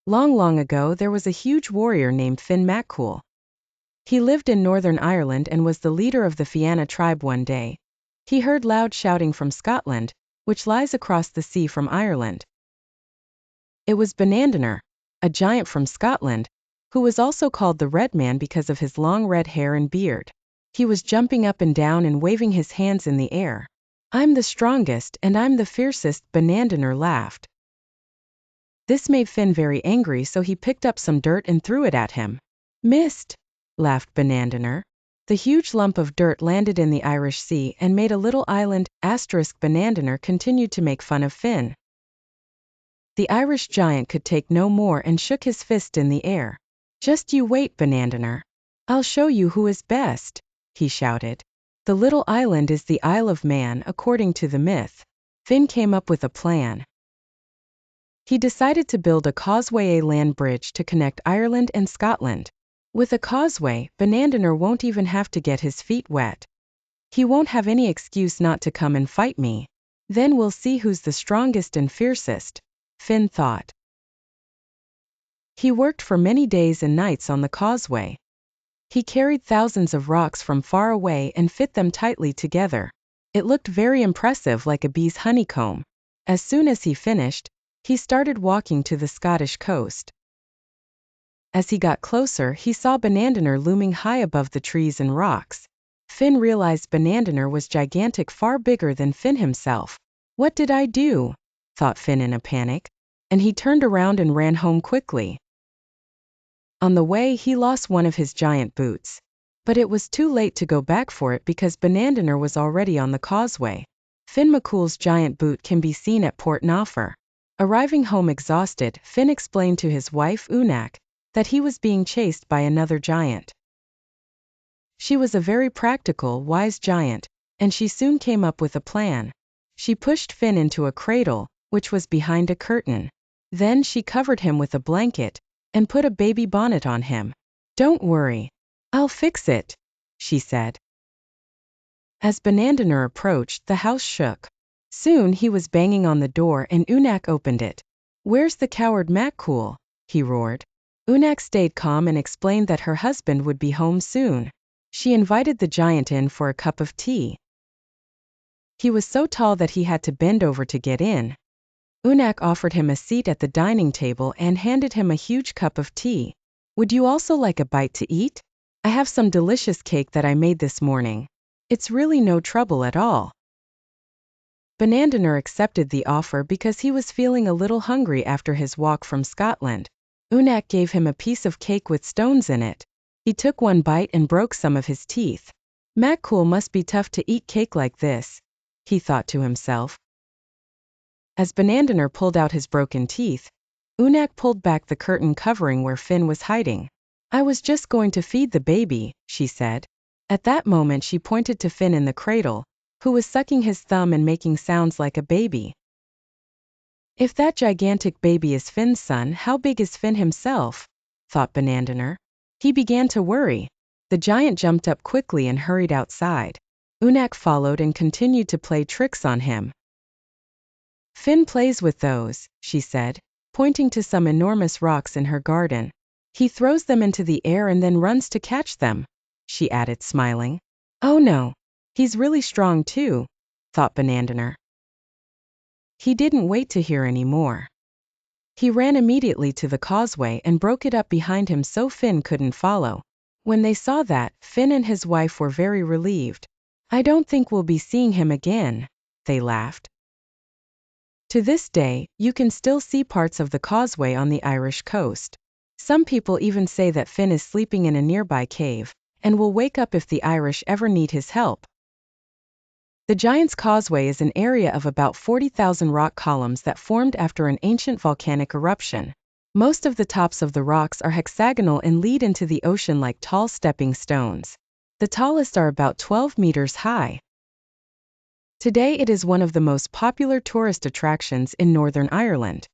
Long, long ago there was a huge warrior named Finn MacCool. He lived in Northern Ireland and was the leader of the Fianna tribe. One day, he heard loud shouting from Scotland, which lies across the sea from Ireland. It was Banandiner, a giant from Scotland, who was also called the Red Man because of his long red hair and beard. He was jumping up and down and waving his hands in the air. "I'm the strongest and I'm the fiercest," Banandiner laughed. This made Finn very angry, so he picked up some dirt and threw it at him. "Missed," laughed Banandiner. The huge lump of dirt landed in the Irish Sea and made a little island. Banandiner continued to make fun of Finn. The Irish giant could take no more and shook his fist in the air. "Just you wait, Banandiner. I'll show you who is best," he shouted. The little island is the Isle of Man according to the myth. Finn came up with a plan. He decided to build a causeway, a land bridge to connect Ireland and Scotland. With a causeway, Banandiner won't even have to get his feet wet. He won't have any excuse not to come and fight me. Then we'll see who's the strongest and fiercest, Finn thought. He worked for many days and nights on the causeway. He carried thousands of rocks from far away and fit them tightly together. It looked very impressive, like a bee's honeycomb. As soon as he finished, he started walking to the Scottish coast. As he got closer, he saw Banandiner looming high above the trees and rocks. Finn realized Banandiner was gigantic, far bigger than Finn himself. "What did I do?" thought Finn in a panic, and he turned around and ran home quickly. On the way, he lost one of his giant boots. But it was too late to go back for it because Banandiner was already on the causeway. Finn MacCool's giant boot can be seen at Port Noffer. Arriving home exhausted, Finn explained to his wife Unit9 that he was being chased by another giant. She was a very practical, wise giant, and she soon came up with a plan. She pushed Finn into a cradle, which was behind a curtain. Then she covered him with a blanket and put a baby bonnet on him. "Don't worry, I'll fix it," she said. As Banandiner approached, the house shook. Soon he was banging on the door and Unit9 opened it. "Where's the coward MacCool?" he roared. Unit9 stayed calm and explained that her husband would be home soon. She invited the giant in for a cup of tea. He was so tall that he had to bend over to get in. Unit9 offered him a seat at the dining table and handed him a huge cup of tea. "Would you also like a bite to eat? I have some delicious cake that I made this morning. It's really no trouble at all." Banandiner accepted the offer because he was feeling a little hungry after his walk from Scotland. Unit9 gave him a piece of cake with stones in it. He took one bite and broke some of his teeth. "MacCool must be tough to eat cake like this," he thought to himself. As Banandiner pulled out his broken teeth, Unit9 pulled back the curtain covering where Finn was hiding. "I was just going to feed the baby," she said. At that moment she pointed to Finn in the cradle, who was sucking his thumb and making sounds like a baby. "If that gigantic baby is Finn's son, how big is Finn himself?" thought Banandiner. He began to worry. The giant jumped up quickly and hurried outside. Unit9 followed and continued to play tricks on him. "Finn plays with those," she said, pointing to some enormous rocks in her garden. "He throws them into the air and then runs to catch them," she added, smiling. "Oh no, he's really strong too," thought Banandiner. He didn't wait to hear any more. He ran immediately to the causeway and broke it up behind him so Finn couldn't follow. When they saw that, Finn and his wife were very relieved. "I don't think we'll be seeing him again," they laughed. To this day, you can still see parts of the causeway on the Irish coast. Some people even say that Finn is sleeping in a nearby cave, and will wake up if the Irish ever need his help. The Giant's Causeway is an area of about 40,000 rock columns that formed after an ancient volcanic eruption. Most of the tops of the rocks are hexagonal and lead into the ocean like tall stepping stones. The tallest are about 12 meters high. Today it is one of the most popular tourist attractions in Northern Ireland.